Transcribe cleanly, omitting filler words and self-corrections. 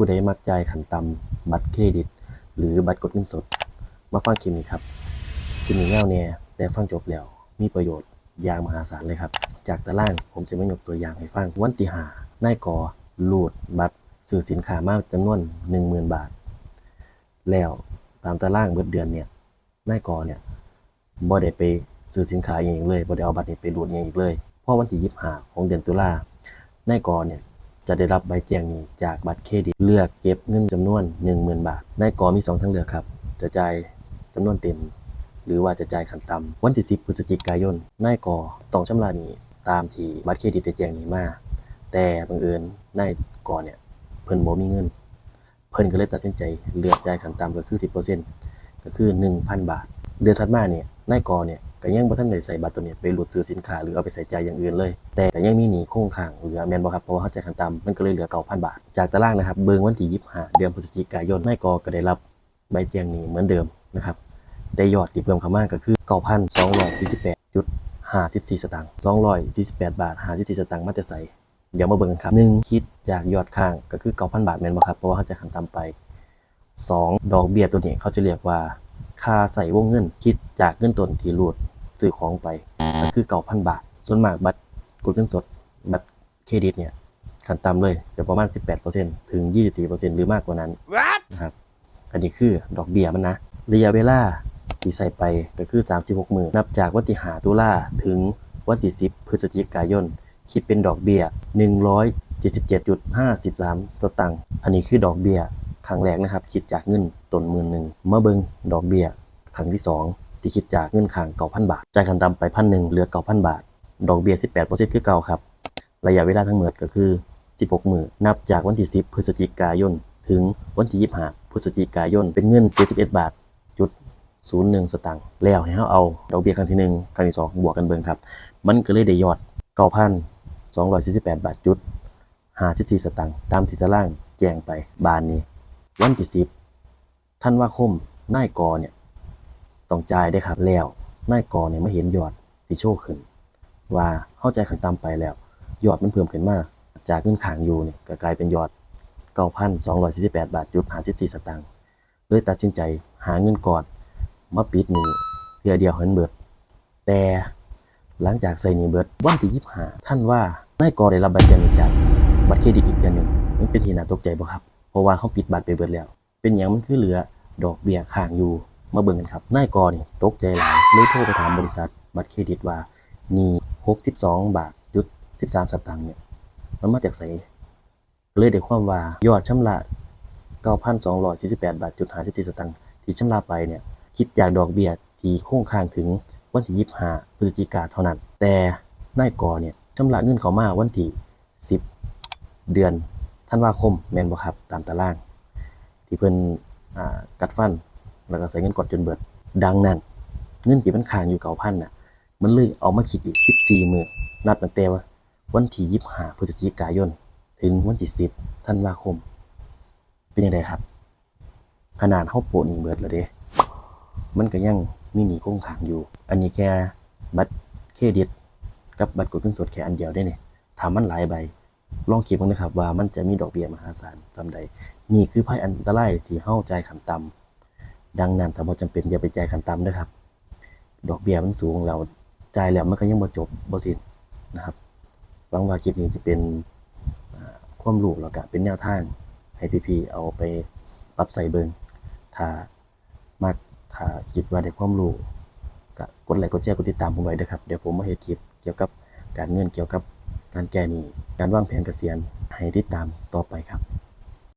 ผู้ใดมักจ่ายขั้นต่ำบัตรเครดิตหรือบัตรกดเงินสดมาฟังคลิปนี้ครับคลิปนี้ยาวแน่แต่ฟังจบแล้วมีประโยชน์อย่างมหาศาลเลยครับจากตารางผมจะมายกตัวอย่างให้ฟังวันที่5นายกรูดบัตรซื้อสินค้ามาจำนวน 10,000 บาทแล้วตามตารางเบิดเดือนเนี่ยนายกเนี่ยบ่ได้ไปซื้อสินค้าเองเลยบ่ได้เอาบัตรนี้ไปรูดเองอีกเลยพอวันที่25ของเดือนตุลานายกเนี่ยจะได้รับใบแจ้งหนี้จากบัตรเครดิตเลือกเก็บเงินจำนวน 10,000 บาทนายกมี2ทางเลือกครับจะจ่ายจำนวนเต็มหรือว่าจะจ่ายขั้นต่ำวันที่10พฤศจิกายนนายกต้องชำระหนี้ตามที่บัตรเครดิตได้แจ้งหนี้มาแต่บังเอิญนายกเนี่ยเพิ่นบ่มีเงินเพิ่นก็เลยตัดสินใจเลือกจ่ายขั้นต่ำก็คือ 10% ก็คือ 1,000 บาทเดือนถัดมาเนี่ยนายกเนี่ยก็ยังบ่ทันได้ใส่บัตรตัวนี้ไปรูดซื้อสินค้าหรือเอาไปใส่จ่ายอย่างอื่นเลยแต่ก็ยังมีหนี้คงค้างเหลือแม่นบ่ครับเพราะว่าเฮาจ่ายขั้นต่ำมันก็เลยเหลือ 9,000 บาทจากตารางนะครับเบิ่งวันที่25เดือนพฤศจิกายนนายกก็ได้รับใบแจ้งหนี้เหมือนเดิมนะครับแต่ยอดที่เพิ่มเข้ามาก็คือ 9,248.54 สตางค์248 บาท 54 สตางค์มาแต่ไสเดี๋ยวมาเบิ่งกันครับ1คิดจากยอดค้างก็คือ 9,000 บาทแม่นบ่ครับเพราะว่าเฮาจ่ายขั้นต่ำไป2ดอกเบี้ยตัวนี้เขาจะเรียกว่าค่าใส่วงเงินคิดจากเงินต้นที่รูดซื้อของไปก็คือ 9,000 บาทส่วนมากบัตรกดเงินสดบัตรเครดิตเนี่ยขั้นต่ำเลยจะประมาณ 18% ถึง 24% หรือมากกว่านั้นนะครับอันนี้คือดอกเบี้ยมันนะระยะเวลาที่ใส่ไปก็คือ36มื้อนับจากวันที่5ตุลาถึงวันที่10พฤศจิกายนคิดเป็นดอกเบี้ย 177.53 สตางค์อันนี้คือดอกเบี้ยครั้งแรกนะครับคิดจากเงินต้น 10,000 มาเบิ่งดอกเบี้ยครั้งที่2ที่คิดจากเงินค้าง 9,000 บาทจ่ายขั้นต่ำไป 1,000 เหลือ 9,000 บาทดอกเบี้ย 18% คือเก่าครับระยะเวลาทั้งหมดก็คือ16มื้อนับจากวันที่10พฤศจิกายนถึงวันที่25พฤศจิกายนเป็นเงิน71 บาทจุด01 สตางค์แล้วให้เฮาเอาดอกเบี้ยครั้งที่1ครั้งที่2บวกกันเบิ่งครับมันก็เลยได้ยอด 9,248 บาทจุด54 สตางค์ตามที่ตารางแจ้งไปบานนี้วันที่10ธันวาคมนายกเนี่ยต้องจ่ายได้ครับแล้วนายกเนี่ยมาเห็นยอดที่โชว์ขึ้นว่าเฮาจ่ายขั้นต่ำไปแล้วยอดมันเพิ่มขึ้นมาจากเงินค้างอยู่นี่ก็กลายเป็นยอด 9,248 บาทจุด54 สตางค์เลยตัดสินใจหาเงินก่อนมาปิดหนี้เทื่อเดียวให้มันเบิดแต่หลังจากใส่หนี้เบิดวันที่25ธันวานายกได้รับใบแจ้งจากบัตรเครดิตอีกเทื่อนึงมันเป็นที่น่าตกใจบ่ครับเพราะว่าเขาปิดบัตรไปเบิดแล้วเป็นหยังมันคือเหลือดอกเบี้ยค้างอยู่มาเบิ่งกันครับนายกนี่ตกใจหลายเลยโทรไปถามบริษัทบัตรเครดิตว่าหนี้62 บาทจุด13 สตางค์เนี่ยมันมาจากไสก็เลยได้ความว่ายอดชำระ 9,248 บาทจุด54 สตางค์ที่ชำระไปเนี่ยคิดจากดอกเบี้ยที่คงค้างถึงวันที่25พฤศจิกายนเท่านั้นแต่นายกเนี่ยชำระเงินเข้ามาวันที่10เดือนธันวาคมแม่นบ่ครับตามตารางที่เพิ่นกัดฟันแล้วก็ใส่เงินกดจนเบิดดังนั้นเงินที่มันค้างอยู่ 9,000 น่ะมันเลยเอามาคิดอีก14มื้อนับตั้งแต่วันที่25พฤศจิกายนถึงวันที่10ธันวาคมเป็นจังไดครับขนาดเฮาโปะหนี้เบิดแล้วเด้มันก็ยังมีหนี้คงค้างอยู่อันนี้แค่บัตรเครดิตกับบัตรกดเงินสดแค่อันเดียวเด้นี่ถ้ามันหลายใบลองคิดเบิ่งนะครับว่ามันจะมีดอกเบี้ยมหาศาลส่ำใดนี่คือภัยอันตรายที่เฮาจ่ายขั้นต่ำดังนั้นถ้าบ่จำเป็นอย่าไปจ่ายขั้นต่ำเด้อครับดอกเบี้ยมันสูงแล้วจ่ายแล้วมันก็ยังบ่จบบ่สิ้นนะครับหวังว่าคลิปนี้จะเป็นความรู้แล้วก็เป็นแนวทางให้พี่ๆเอาไปปรับใช้เบิ่งถ้ามักถ้าคิดว่าได้ความรู้ก็กดไลค์กดแชร์กดติดตามผมไว้เด้อครับเดี๋ยวผมมาเฮ็ดคลิปเกี่ยวกับการเงินเกี่ยวกับการแก้หนี้การวางแผนเกษียณให้ติดตามต่อไปครับ